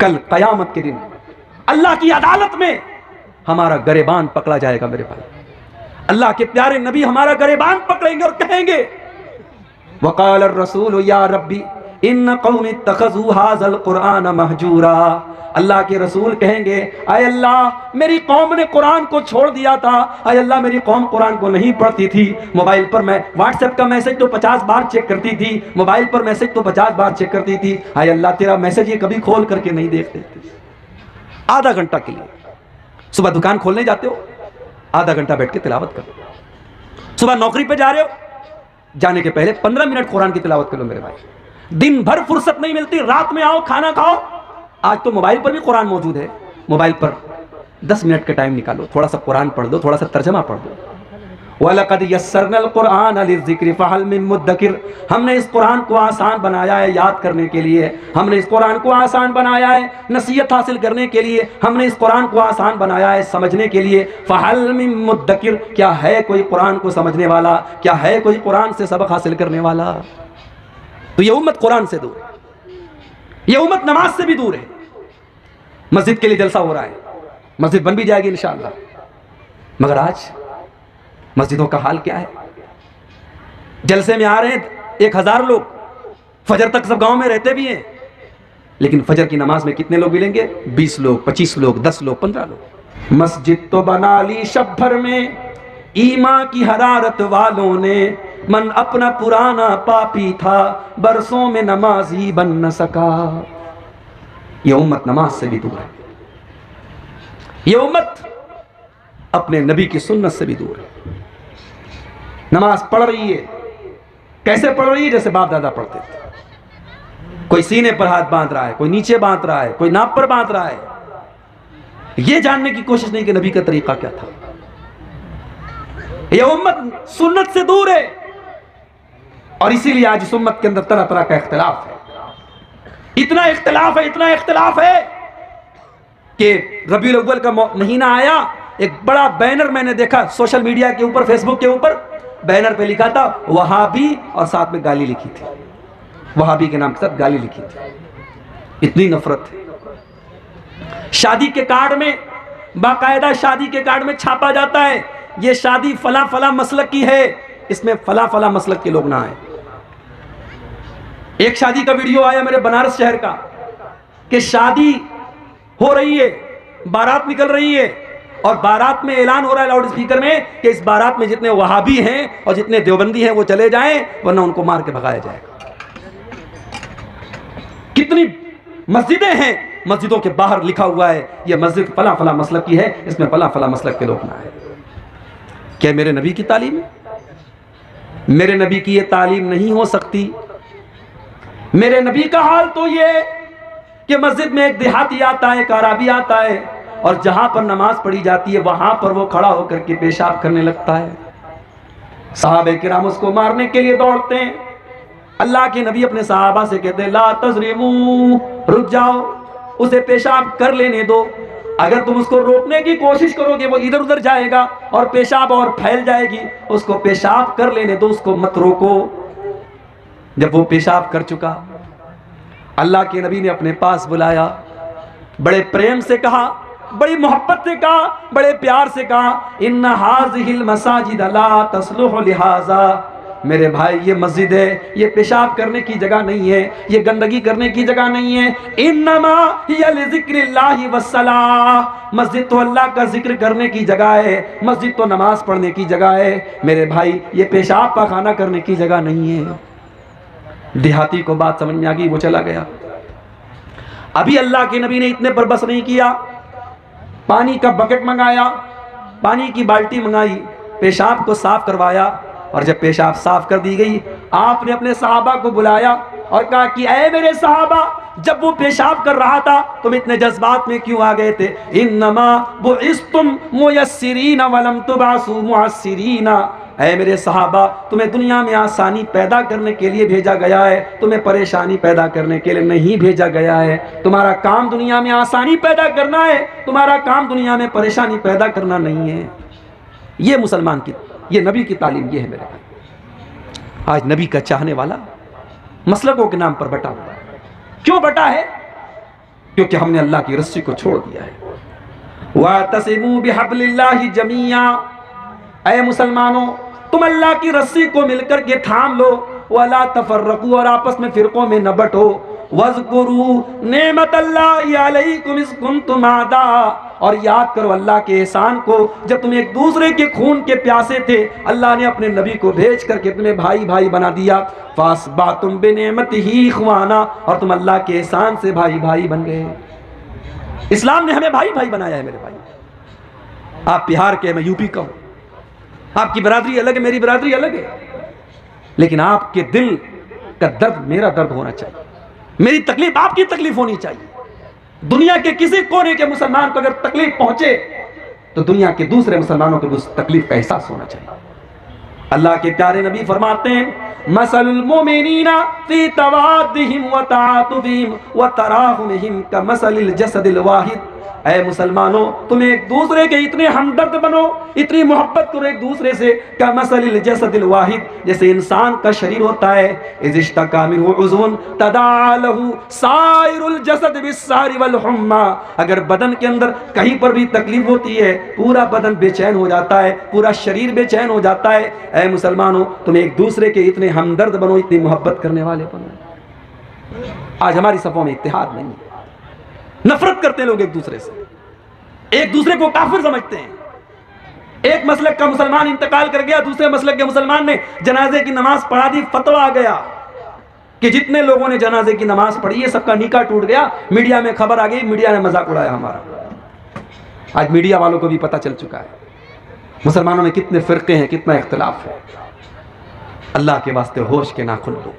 कल कयामत के दिन अल्लाह की अदालत में हमारा गरेबान पकड़ा जाएगा मेरे भाई। अल्लाह के प्यारे नबी हमारा गरेबान पकड़ेंगे और कहेंगे वक़ाल रसूल या रब्बी इन कौम इत्तखज़ू हाज़ल कुरान महजूरा। अल्लाह के रसूल कहेंगे आय अल्लाह मेरी कौम ने कुरान को छोड़ दिया था, आय अल्लाह मेरी कौम कुरान को नहीं पढ़ती थी। मोबाइल पर मैं व्हाट्सएप का मैसेज तो 50 बार चेक करती थी, मोबाइल पर मैसेज तो 50 बार चेक करती थी, आय अल्लाह तेरा मैसेज ये कभी खोल करके नहीं देखते थे। आधा घंटा के लिए सुबह दुकान खोलने जाते हो, आधा घंटा बैठ के तिलावत करो। सुबह नौकरी पे जा रहे हो, जाने के पहले 15 मिनट कुरान की तिलावत कर लो मेरे भाई। दिन भर फुर्सत नहीं मिलती, रात में आओ खाना खाओ, आज तो मोबाइल पर भी कुरान मौजूद है, मोबाइल पर 10 मिनट का टाइम निकालो, थोड़ा सा कुरान पढ़ दो, थोड़ा सा तर्जमा पढ़ दो। वलक़द यस्सरनल कुरान लिज़्ज़िक्रि फ़हल मिन मुद्दकिर। हमने इस कुरान को आसान बनाया है याद करने के लिए, हमने इस कुरान को आसान बनाया है नसीहत हासिल करने के लिए, हमने इस कुरान को आसान बनाया है समझने के लिए। फ़हल मिन मुद्दकिर, क्या है कोई कुरान को समझने वाला, क्या है कोई कुरान से सबक हासिल करने वाला? तो ये उम्मत कुरान से दूर है, ये उम्मत नमाज से भी दूर है। मस्जिद के लिए जलसा हो रहा है, मस्जिद बन भी जाएगी इंशाअल्लाह, मगर आज मस्जिदों का हाल क्या है? जलसे में आ रहे हैं 1000 लोग, फजर तक सब गांव में रहते भी हैं, लेकिन फजर की नमाज में कितने लोग मिलेंगे? 20 लोग, 25 लोग, 10 लोग, 15 लोग। मस्जिद तो बना ली शब भर में ईमा की हरारत वालों ने, मन अपना पुराना पापी था बरसों में नमाजी बन न सका। यह उम्मत नमाज से भी दूर है, यह उम्मत अपने नबी की सुन्नत से भी दूर है। नमाज पढ़ रही है, कैसे पढ़ रही है? जैसे बाप दादा पढ़ते थे। कोई सीने पर हाथ बांध रहा है, कोई नीचे बांध रहा है, कोई नाप पर बांध रहा है। यह जानने की कोशिश नहीं कि नबी का तरीका क्या था। यह उम्मत सुन्नत से दूर है, और इसीलिए आज इस उम्मत के अंदर तरह तरह का इख्तिलाफ है। इतना इख्तिलाफ है, इतना इख्तिलाफ है कि रबीउल अव्वल का महीना आया, एक बड़ा बैनर मैंने देखा सोशल मीडिया के ऊपर, फेसबुक के ऊपर, बैनर पे लिखा था वहाबी और साथ में गाली लिखी थी, वहाबी के नाम के साथ गाली लिखी थी। इतनी नफरत है। शादी के कार्ड में, बाकायदा शादी के कार्ड में छापा जाता है ये शादी फला फला मसलक की है, इसमें फला फला मसलक के लोग ना आए। एक शादी का वीडियो आया मेरे बनारस शहर का कि शादी हो रही है, बारात निकल रही है, और बारात में ऐलान हो रहा है लाउड स्पीकर में कि इस बारात में जितने वहाबी हैं और जितने देवबंदी हैं वो चले जाएं, वरना उनको मार के भगाया जाएगा। कितनी मस्जिदें हैं, मस्जिदों के बाहर लिखा हुआ है ये मस्जिद फला फला मसलक की है, इसमें फला फला मसलक के लोग ना आए। क्या मेरे नबी की तालीम है? मेरे नबी की ये तालीम नहीं हो सकती। मेरे नबी का हाल तो ये कि मस्जिद में एक देहाती आता है, एक अरबी आता है, और जहां पर नमाज पढ़ी जाती है वहां पर वो खड़ा होकर के पेशाब करने लगता है। सहाबे किराम उसको मारने के लिए दौड़ते हैं। अल्लाह के नबी अपने सहाबा से कहते हैं ला तज़रिमू, रुक जाओ, उसे पेशाब कर लेने दो। अगर तुम उसको रोकने की कोशिश करोगे वो इधर उधर जाएगा और पेशाब और फैल जाएगी। उसको पेशाब कर लेने दो, उसको मत रोको। जब वो पेशाब कर चुका, अल्लाह के नबी ने अपने पास बुलाया, बड़े प्रेम से कहा, बड़ी मोहब्बत से कहा, बड़े प्यार से कहा इन्ना हाज़िहिल मसाजिद ला तस्लुहु लिहाज़ा। मेरे भाई ये मस्जिद है, ये पेशाब करने की जगह नहीं है, ये गंदगी करने की जगह नहीं है। इन्नमा हिया लिज़िक्रिल्लाहि वस्सलाह, मस्जिद तो अल्लाह का जिक्र करने की जगह है, मस्जिद तो नमाज पढ़ने की जगह है। मेरे भाई ये पेशाब पाखाना करने की जगह नहीं है। देहाती को बात समझ में आ गई, वो चला गया। अभी अल्लाह के नबी ने इतने पर बस नहीं किया, पानी का बकेट मंगाया, पानी की बाल्टी मंगाई, पेशाब को साफ करवाया, और जब पेशाब साफ कर दी गई आपने अपने सहाबा को बुलाया और कहा कि ऐ मेरे सहाबा, जब वो पेशाब कर रहा था तुम इतने जज्बात में क्यों आ गए थे? इन्नमा बुइस्तुम मुयस्सिरीना वलम तुबासु मुअस्सिरीना। ऐ मेरे सहाबा, तुम्हें दुनिया में आसानी पैदा करने के लिए भेजा गया है, तुम्हें परेशानी पैदा करने के लिए नहीं भेजा गया है। तुम्हारा काम दुनिया में आसानी पैदा करना है, तुम्हारा काम दुनिया में परेशानी पैदा करना नहीं है। ये मुसलमान की, ये नबी की तालीम ये है मेरे भाई। आज नबी का चाहने वाला मसलकों के नाम पर बटा हुआ है। क्यों बटा है? क्योंकि हमने अल्लाह की रस्सी को छोड़ दिया है। वातसिमू बिहब्लिल्लाहि जमीआ, ऐ मुसलमानों तुम अल्लाह की रस्सी को मिलकर के थाम लो। वला तफर्रकू, और आपस में फिरकों में न बंटो। वज़कुरू नेमतल्लाहि अलैकुम इज़ कुंतुम आदा, और याद करो अल्लाह के एहसान को जब तुम एक दूसरे के खून के प्यासे थे, अल्लाह ने अपने नबी को भेज करके तुम्हें भाई भाई बना दिया। फासबातुम बिनेमतिही इख्वाना, और तुम अल्लाह के एहसान से भाई भाई बन गए। इस्लाम ने हमें भाई भाई बनाया है मेरे भाई। आप बिहार के, मैं यूपी का हूं, आपकी बरादरी अलग है, मेरी बरादरी अलग है, लेकिन आपके दिल का दर्द मेरा दर्द होना चाहिए, मेरी तकलीफ आपकी तकलीफ होनी चाहिए। दुनिया के किसी कोने के मुसलमान को अगर तकलीफ पहुंचे तो दुनिया के दूसरे मुसलमानों को उस तकलीफ का एहसास होना चाहिए। अल्लाह के प्यारे नबी फरमाते हैं मसलुल मोमिनीना फी तवाद्दिहिम व तआतुफिहिम व तराहुमिहिम कमसलिल जसदिल वाहिद। ऐ मुसलमानों तुम एक दूसरे के इतने हमदर्द बनो, इतनी मोहब्बत करो एक दूसरे से। कमसलिल जसदिल वाहिद, जैसे इंसान का शरीर होता है, इज़िश्तका मिन्हु उज़्वुन तदाअ लहु साइरुल जसद बिस्सारि वल हुम्मा, अगर बदन के अंदर कहीं पर भी तकलीफ होती है पूरा बदन बेचैन हो जाता है, पूरा शरीर बेचैन हो जाता है। ऐ मुसलमानों तुम एक दूसरे के इतने हमदर्द बनो, इतनी मोहब्बत करने वाले बनो। आज हमारी सफों में इत्तेहाद नहीं है, नफरत करते हैं लोग एक दूसरे से, एक दूसरे को काफिर समझते हैं। एक मसलक का मुसलमान इंतकाल कर गया, दूसरे मसलक के मुसलमान ने जनाजे की नमाज पढ़ा दी, फतवा आ गया कि जितने लोगों ने जनाजे की नमाज पढ़ी है सबका निकाह टूट गया। मीडिया में खबर आ गई, मीडिया ने मजाक उड़ाया हमारा। आज मीडिया वालों को भी पता चल चुका है मुसलमानों में कितने फिरके हैं, कितना इख्तिलाफ है। अल्लाह के वास्ते होश के नाखुन लो।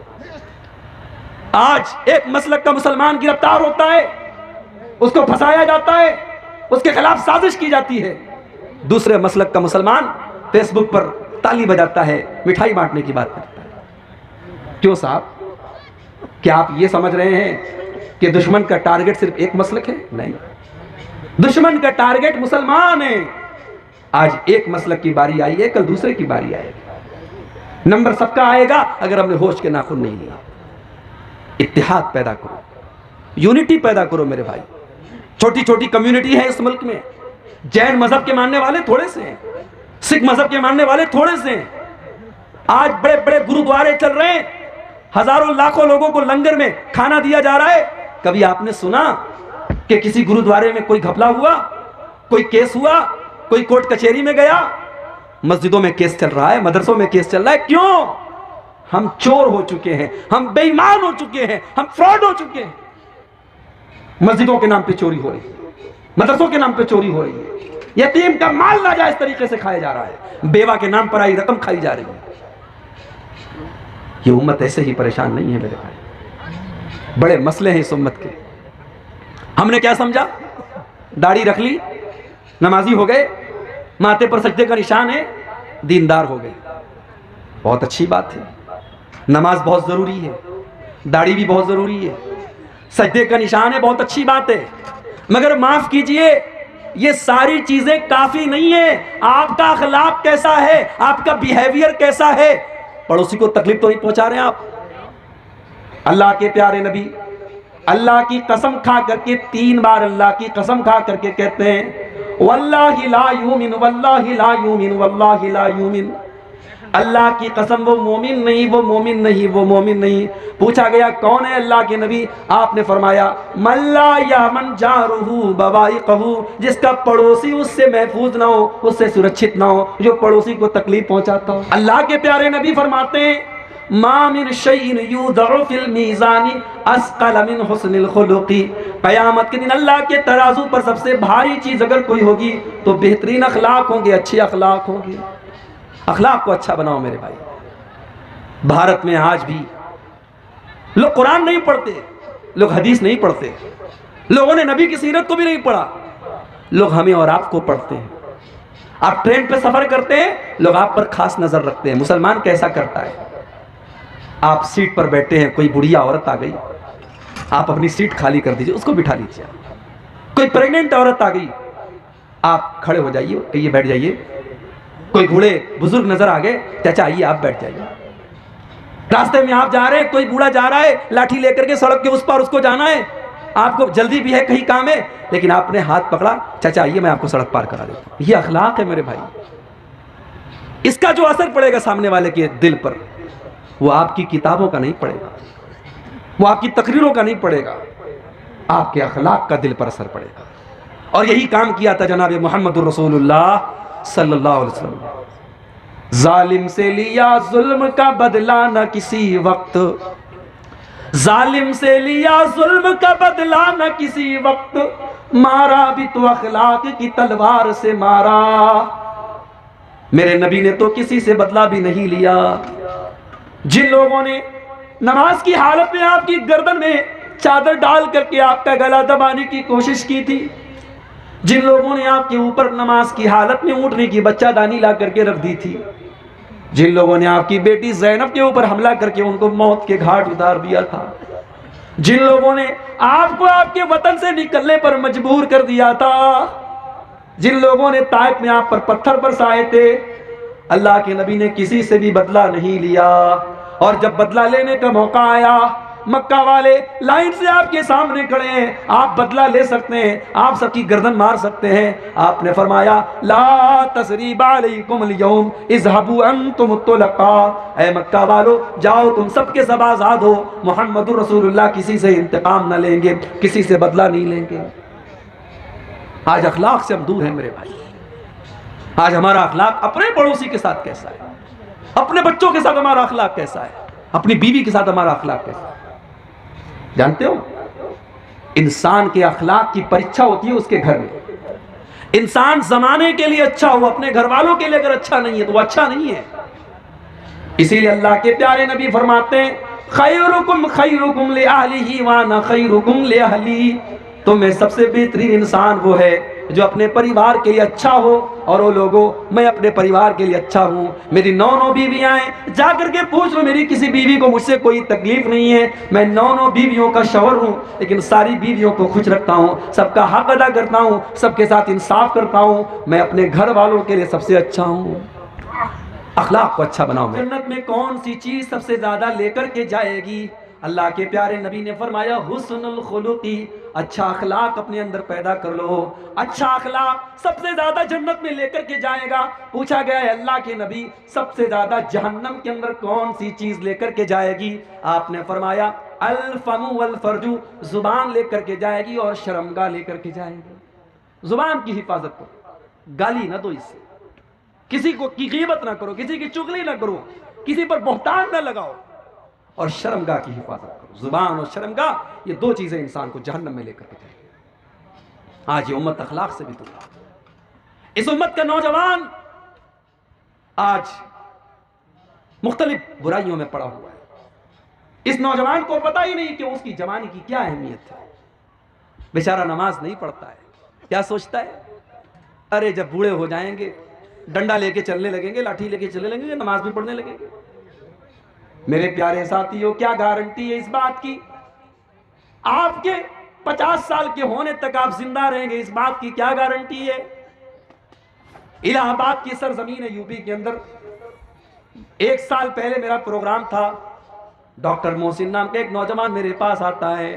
आज एक मसलक का मुसलमान गिरफ्तार होता है, उसको फंसाया जाता है, उसके खिलाफ साजिश की जाती है। दूसरे मसलक का मुसलमान फेसबुक पर ताली बजाता है, मिठाई बांटने की बात करता है। क्यों साहब, क्या आप ये समझ रहे हैं कि दुश्मन का टारगेट सिर्फ एक मसलक है? नहीं, दुश्मन का टारगेट मुसलमान है। आज एक मसलक की बारी आई है, कल दूसरे की बारी आएगी। नंबर सबका आएगा अगर हमने होश के नाखून नहीं लिया। इत्तेहाद पैदा करो, यूनिटी पैदा करो मेरे भाई। छोटी छोटी कम्युनिटी है इस मुल्क में। जैन मजहब के मानने वाले थोड़े से हैं, सिख मजहब के मानने वाले थोड़े से हैं। आज बड़े बड़े गुरुद्वारे चल रहे हैं, हजारों लाखों लोगों को लंगर में खाना दिया जा रहा है। कभी आपने सुना कि किसी गुरुद्वारे में कोई घपला हुआ, कोई केस हुआ, कोई कोर्ट कचहरी में गया? मस्जिदों में केस चल रहा है, मदरसों में केस चल रहा है। क्यों? हम चोर हो चुके हैं, हम बेईमान हो चुके हैं, हम फ्रॉड हो चुके हैं। मस्जिदों के नाम पे चोरी हो रही है, मदरसों के नाम पे चोरी हो रही है, यतीम का माल नाजायज तरीके से खाया जा रहा है, बेवा के नाम पर आई रकम खाई जा रही है। ये उम्मत ऐसे ही परेशान नहीं है मेरे भाई, बड़े मसले हैं इस उम्मत के। हमने क्या समझा? दाढ़ी रख ली, नमाजी हो गए, माथे पर सजदे का निशान है, दीनदार हो गए। बहुत अच्छी बात है, नमाज बहुत जरूरी है, दाढ़ी भी बहुत जरूरी है, सजदे का निशान है, बहुत अच्छी बात है। मगर माफ कीजिए, ये सारी चीजें काफी नहीं है। आपका अखलाक कैसा है, आपका बिहेवियर कैसा है, पड़ोसी को तकलीफ तो नहीं पहुंचा रहे हैं आप। अल्लाह के प्यारे नबी अल्लाह की कसम खा करके 3 बार अल्लाह की कसम खा करके कहते हैं वल्लाहि ला युमिन, वल्लाहि ला युमिन, वल्लाहि ला युमिन। अल्लाह की कसम, वो मोमिन नहीं, वो मोमिन नहीं, वो मोमिन नहीं। पूछा गया कौन है अल्लाह के नबी? आपने फरमाया मल्ला या मन जारुहु बवाइकहु, जिसका पड़ोसी उससे महफूज ना हो, उससे सुरक्षित ना हो, जो पड़ोसी को तकलीफ पहुंचाता हो। अल्लाह के प्यारे नबी फरमाते हैं मा मिन शैइन युदअ फिल मीज़ानी अस्क़ल मिन हुस्निल खुलुक़ी। क़यामत के दिन अल्लाह के तराजू पर सबसे भारी चीज अगर कोई होगी तो बेहतरीन अखलाक होंगे, अच्छे अखलाक होंगे। अखलाक को अच्छा बनाओ मेरे भाई। भारत में आज भी लोग कुरान नहीं पढ़ते, लोग हदीस नहीं पढ़ते, लोगों ने नबी की सीरत को भी नहीं पढ़ा, लोग हमें और आपको पढ़ते हैं। आप ट्रेन पे सफर करते हैं, लोग आप पर खास नजर रखते हैं। मुसलमान कैसा करता है? आप सीट पर बैठे हैं, कोई बुढ़िया औरत आ गई, आप अपनी सीट खाली कर दीजिए, उसको बिठा लीजिए। कोई प्रेग्नेंट औरत आ गई, आप खड़े हो जाइए, कहिए बैठ जाइए। कोई बूढ़े बुजुर्ग नजर आ गए, चाचा आइए आप बैठ जाइए। रास्ते में आप जा रहे हैं, कोई बूढ़ा जा रहा है लाठी लेकर के, सड़क के उस पार उसको जाना है, आपको जल्दी भी है, कहीं काम है, लेकिन आपने हाथ पकड़ा, चाचा आइए मैं आपको सड़क पार करा देता हूं। ये अखलाक है मेरे भाई। इसका जो असर पड़ेगा सामने वाले के दिल पर, वो आपकी किताबों का नहीं पड़ेगा, वो आपकी तकरीरों का नहीं पड़ेगा, आपके अखलाक का दिल पर असर पड़ेगा। और यही काम किया था जनाब मोहम्मद रसूलुल्लाह सल्लल्लाहु अलैहि वसल्लम। जालिम से लिया जुल्म का बदला न किसी वक्त, जालिम से लिया जुल्म का बदला न किसी वक्त, मारा भी तो अखलाक की तलवार से मारा। मेरे नबी ने तो किसी से बदला भी नहीं लिया। जिन लोगों ने नमाज की हालत में आपकी गर्दन में चादर डाल करके आपका गला दबाने की कोशिश की थी, जिन लोगों ने आपके ऊपर नमाज की हालत में ऊँटने की बच्चादानी ला करके रख दी थी, जिन लोगों ने आपकी बेटी ज़ैनब के ऊपर हमला करके उनको मौत के घाट उतार दिया था, जिन लोगों ने आपको आपके वतन से निकलने पर मजबूर कर दिया था, जिन लोगों ने ताइफ में आप पर पत्थर बरसाए थे, अल्लाह के नबी ने किसी से भी बदला नहीं लिया। और जब बदला लेने का मौका आया, मक्का वाले लाइन से आपके सामने खड़े हैं, आप बदला ले सकते हैं, आप सबकी गर्दन मार सकते हैं। आपने फरमाया ला तसरीबा अलैकुम अल-यौम इज़हबू अंतुम तुलका, ऐ मक्का वालों जाओ तुम सबके सब आजाद हो, मोहम्मदुर रसूलुल्लाह किसी से इंतकाम न लेंगे, किसी से बदला नहीं लेंगे। आज अखलाक से हम दूर हैं मेरे भाई। आज हमारा अखलाक अपने पड़ोसी के साथ कैसा है, अपने बच्चों के साथ हमारा अखलाक कैसा है, अपनी बीवी के साथ हमारा अखलाक कैसा है। जानते हो, इंसान के अखलाक की परीक्षा होती है उसके घर में। इंसान जमाने के लिए अच्छा हो, अपने घर वालों के लिए अगर अच्छा नहीं है तो वो अच्छा नहीं है। इसीलिए अल्लाह के प्यारे नबी फरमाते हैं खैरुकुम खैरुकुम li ahlihi व अना खैरुकुम li ahली। तो में सबसे बेहतरीन इंसान वो है जो अपने परिवार के लिए अच्छा हो, और वो लोगों मैं अपने परिवार के लिए अच्छा हूँ। मेरी 9 बीवियाँ हैं, जाकर के पूछ लो मेरी किसी बीवी को मुझसे कोई तकलीफ नहीं है। मैं 9 बीवियों का शौहर हूँ, लेकिन सारी बीवियों को खुश रखता हूँ, सबका हक अदा करता हूँ, सबके साथ इंसाफ करता हूँ। मैं अपने घर वालों के लिए सबसे अच्छा हूँ। अखलाक को अच्छा बनाओ। जन्नत में कौन सी चीज सबसे ज्यादा लेकर के जाएगी? अल्लाह के प्यारे नबी ने फरमाया हुस्नुल खुलुकी, अच्छा अखलाक अपने अंदर पैदा कर लो। अच्छा अखलाक सबसे ज्यादा जन्नत में लेकर के जाएगा। पूछा गया है अल्लाह के नबी सबसे ज्यादा जहन्नम के अंदर कौन सी चीज लेकर के जाएगी? आपने फरमाया अल फमु वल फरजू, जुबान लेकर के जाएगी और शर्मगाह लेकर के जाएगी। जुबान की हिफाजत करो, गाली ना दो, इससे किसी को की ग़ीबत ना करो, किसी की चुगली ना करो, किसी पर बहतान ना लगाओ, और शर्मगाह की हिफाजत करो। जुबान और शर्मगाह ये 2 चीजें इंसान को जहन्नम में लेकर के जाएंगी। आज ये उम्मत अखलाक से भी दूर है। इस उम्मत का नौजवान आज मुख्तलिफ बुराइयों में पड़ा हुआ है। इस नौजवान को पता ही नहीं कि उसकी जवानी की क्या अहमियत है। बेचारा नमाज नहीं पढ़ता है, क्या सोचता है अरे जब बूढ़े हो जाएंगे डंडा लेके चलने लगेंगे, लाठी लेके चलने लगेंगे, नमाज भी पढ़ने लगेंगे। मेरे प्यारे साथियों, क्या गारंटी है इस बात की आपके 50 साल के होने तक आप जिंदा रहेंगे? इस बात की क्या गारंटी है? इलाहाबाद की सरजमीन है यूपी के अंदर। 1 साल पहले मेरा प्रोग्राम था। डॉक्टर मोहसिन नाम का एक नौजवान मेरे पास आता है,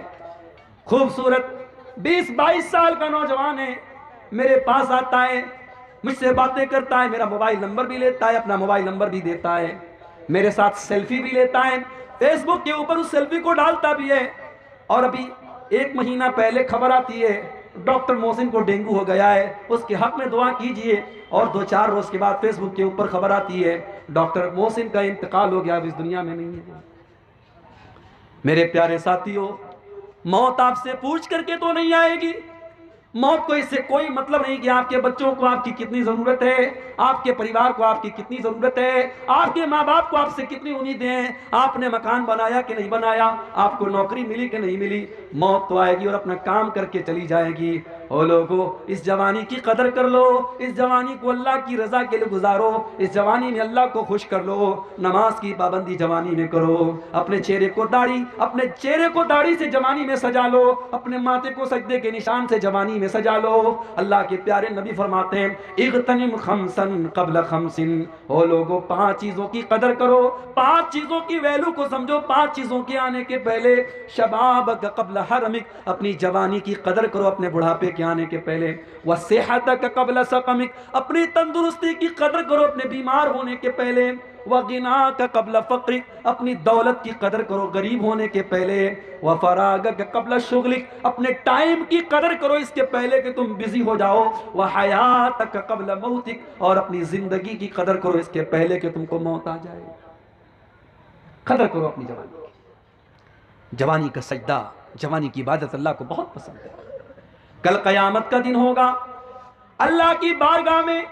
खूबसूरत 20-22 साल का नौजवान है, मेरे पास आता है, मुझसे बातें करता है, मेरा मोबाइल नंबर भी लेता है, अपना मोबाइल नंबर भी देता है, मेरे साथ सेल्फी भी लेता है, फेसबुक के ऊपर उस सेल्फी को डालता भी है। और अभी 1 महीना पहले खबर आती है डॉक्टर मोहसिन को डेंगू हो गया है, उसके हक में दुआ कीजिए। और 2-4 रोज के बाद फेसबुक के ऊपर खबर आती है डॉक्टर मोहसिन का इंतकाल हो गया, अब इस दुनिया में नहीं है। मेरे प्यारे साथियों, मौत आपसे पूछ करके तो नहीं आएगी। मौत को इससे कोई मतलब नहीं कि आपके बच्चों को आपकी कितनी जरूरत है, आपके परिवार को आपकी कितनी जरूरत है, आपके माँ बाप को आपसे कितनी उम्मीदें हैं, आपने मकान बनाया कि नहीं बनाया, आपको नौकरी मिली कि नहीं मिली। मौत तो आएगी और अपना काम करके चली जाएगी। ओ लोगों, इस जवानी की कदर कर लो, इस जवानी को अल्लाह की रजा के लिए गुजारो, इस जवानी में अल्लाह को खुश कर लो। नमाज की पाबंदी जवानी में करो, अपने चेहरे को दाढ़ी से जवानी में सजा लो, अपने माथे को सजदे के निशान से जवानी में में सजा लो। अल्लाह के प्यारे नबी फरमाते हैं इग़तनिम खमसन क़ब्ल खमसिन, ओ लोगों 5 चीजों की कदर करो, 5 चीजों की वैल्यू को समझो, 5 चीजों के आने के पहले। शबाबक क़ब्ल हरमिक, अपनी जवानी की कदर करो अपने बुढ़ापे के आने के पहले। व सेहतक क़ब्ल सकमिक, अपनी तंदुरुस्ती की कदर करो अपने बीमार होने के पहले। व गिनाक क़ब्ल फ़क़्रिक, अपनी दौलत की कदर करो गरीब होने के पहले। व फ़रागक क़ब्ल शुग़लिक, अपने टाइम की कदर करो इसके पहले कि तुम बिजी हो जाओ। व हयातक क़ब्ल मौतिक, और अपनी जिंदगी की कदर करो इसके पहले कि तुमको मौत आ जाए। कदर करो अपनी जवानी की। जवानी का सजदा, जवानी की इबादत अल्लाह को बहुत पसंद है। कल क़यामत का दिन होगा, अल्लाह की बारगाह में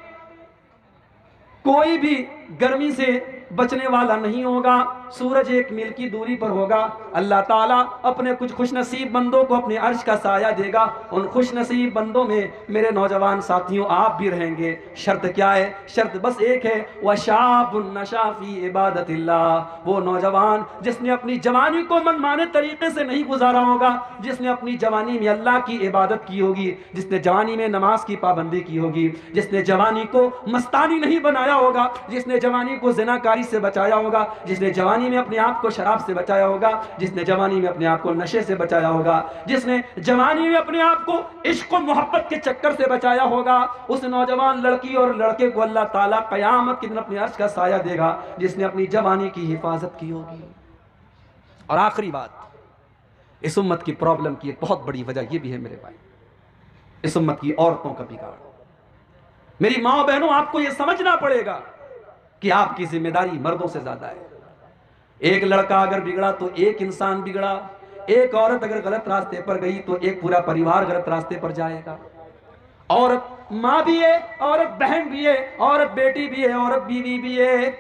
कोई भी गर्मी से बचने वाला नहीं होगा। सूरज 1 मील की दूरी पर होगा। अल्लाह ताला अपने कुछ खुशनसीब बंदों को अपने अर्श का साया देगा। उन खुशनसीब बंदों में मेरे नौजवान साथियों आप भी रहेंगे। शर्त क्या है? शर्त बस एक है, वशाबुन नशा फी इबादतिल्लाह, वो नौजवान जिसने अपनी जवानी को मनमाने तरीके से नहीं गुजारा होगा, जिसने अपनी जवानी में अल्लाह की इबादत की होगी, जिसने जवानी में नमाज की पाबंदी की होगी, जिसने जवानी को मस्तानी नहीं बनाया होगा, जिसने जवानी को ज़िनाकारी से बचाया होगा, जिसने जवानी में अपने आप को शराब से बचाया होगा, जिसने जवानी में अपने आप को नशे से बचाया होगा, जिसने जवानी में अपने आप को इश्क और मोहब्बत के चक्कर से बचाया होगा, उस नौजवान लड़की और लड़के को अल्लाह ताला क़यामत के दिन अपने अर्श का साया देगा, जिसने अपनी जवानी की हिफाजत की होगी। और आखिरी बात, इस उम्मत की प्रॉब्लम की एक बहुत बड़ी वजह यह भी है मेरे भाई, इस उम्मत की औरतों का बिगाड़। मेरी माँ बहनों, आपको यह समझना पड़ेगा कि आपकी जिम्मेदारी मर्दों से ज्यादा है। एक लड़का अगर बिगड़ा तो एक इंसान बिगड़ा, एक औरत अगर गलत रास्ते पर गई तो एक पूरा परिवार गलत रास्ते पर जाएगा। औरत माँ भी है, औरत बहन भी है, औरत बेटी भी है, औरत बीवी भी है।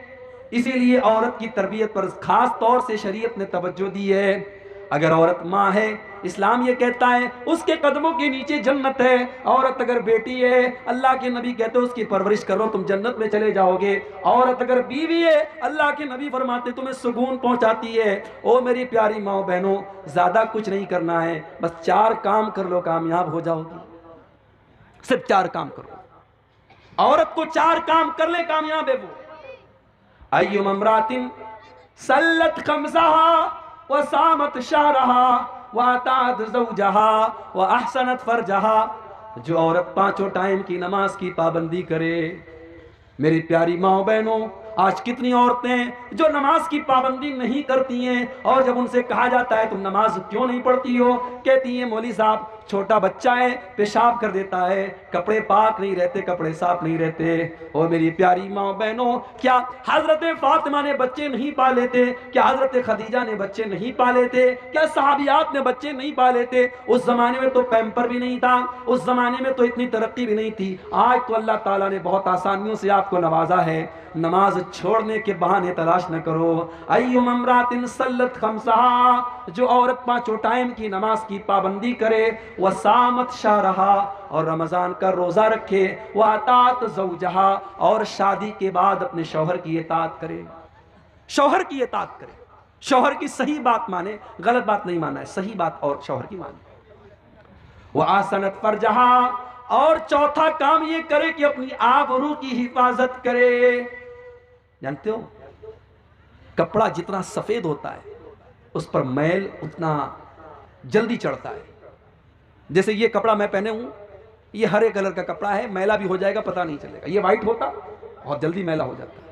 इसीलिए औरत की तरबियत पर खास तौर से शरीयत ने तवज्जो दी है। अगर औरत माँ है, इस्लाम ये कहता है उसके कदमों के नीचे जन्नत है। औरत अगर बेटी है, अल्लाह के नबी कहते हैं उसकी परवरिश करो तुम जन्नत में चले जाओगे। औरत अगर बीवी है, अल्लाह के नबी फरमाते तुम्हें सुकून पहुंचाती है। ओ मेरी प्यारी माँ बहनों, ज्यादा कुछ नहीं करना है, बस 4 काम कर लो, कामयाब हो जाओगी। सिर्फ 4 काम करो। औरत को 4 काम कर ले, कामयाब है वो। अय्युम अमरातिन सल्लत खमसहा व सामत शहरहा व अतात ज़ौजहा व अहसनत फरजहा, जो औरत 5 टाइम की नमाज की पाबंदी करे। मेरी प्यारी माँ बहनों, आज कितनी औरतें जो नमाज की पाबंदी नहीं करती हैं, और जब उनसे कहा जाता है तुम नमाज क्यों नहीं पढ़ती हो, कहती हैं मौली साहब छोटा बच्चा है, पेशाब कर देता है, कपड़े पाक नहीं रहते, कपड़े साफ नहीं रहते। और मेरी प्यारी माँ बहनों, क्या हजरत फातिमा ने बच्चे नहीं पाले थे? क्या हजरत खदीजा ने बच्चे नहीं पाले थे? क्या सहाबियात ने बच्चे नहीं पाले थे? उस जमाने में तो पैम्पर भी नहीं था, उस जमाने में तो इतनी तरक्की भी नहीं थी। आज तो अल्लाह ताला ने बहुत आसानियों से आपको नवाजा है। नमाज छोड़ने के बहाने तलाश न करो। अय्युम अमरातिन सल्लत खमसहा, जो औरत 5 टाइम की नमाज की पाबंदी करे, वह सामत शहरहा, और रमजान का रोजा रखे, वह अतात ज़ौजहा, और शादी के बाद अपने शौहर की इताअत करे। शौहर की इताअत करे, शौहर की सही बात माने, गलत बात नहीं माना है, सही बात और शौहर की माने। वह आसनत फरजहा, और चौथा काम ये करे कि अपनी आबरू की हिफाजत करे। जानते हो, कपड़ा जितना सफेद होता है उस पर मैल उतना जल्दी चढ़ता है। जैसे ये कपड़ा मैं पहने हूं, ये हरे कलर का कपड़ा है, मैला भी हो जाएगा पता नहीं चलेगा। ये वाइट होता बहुत जल्दी मैला हो जाता है।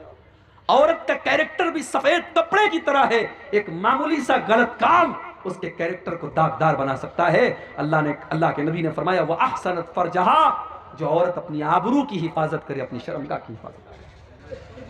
औरत का कैरेक्टर भी सफेद कपड़े की तरह है। एक मामूली सा गलत काम उसके कैरेक्टर को दागदार बना सकता है। अल्लाह के नबी ने फरमाया वह अहसनत फरजहा, जो औरत अपनी आबरू की हिफाजत करे, अपनी शर्मगाह की हिफाजत करे।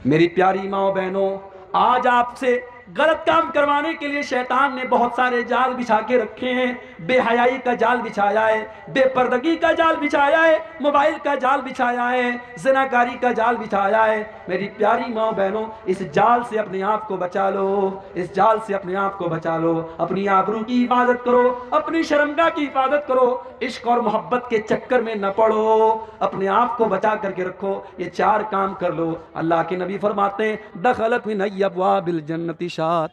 मेरी प्यारी माँ बहनों, आज आपसे गलत काम करवाने के लिए शैतान ने बहुत सारे जाल बिछा के रखे हैं। बेहयाई का जाल बिछाया है, बेपर्दगी का जाल बिछाया है, मोबाइल का जाल बिछाया है, ज़िनाकारी का जाल बिछाया है। मेरी प्यारी माँ बहनों, इस जाल से अपने आप को बचा लो, इस जाल से अपने आप को बचा लो। अपनी आबरू की हिफाजत करो, अपनी शर्मगाह की हिफाजत करो, इश्क और मोहब्बत के चक्कर में न पड़ो, अपने आप को बचा करके रखो। ये 4 काम कर लो। अल्लाह के नबी फरमाते हैं दखलत मिन अब्वाबिल जन्नति शात,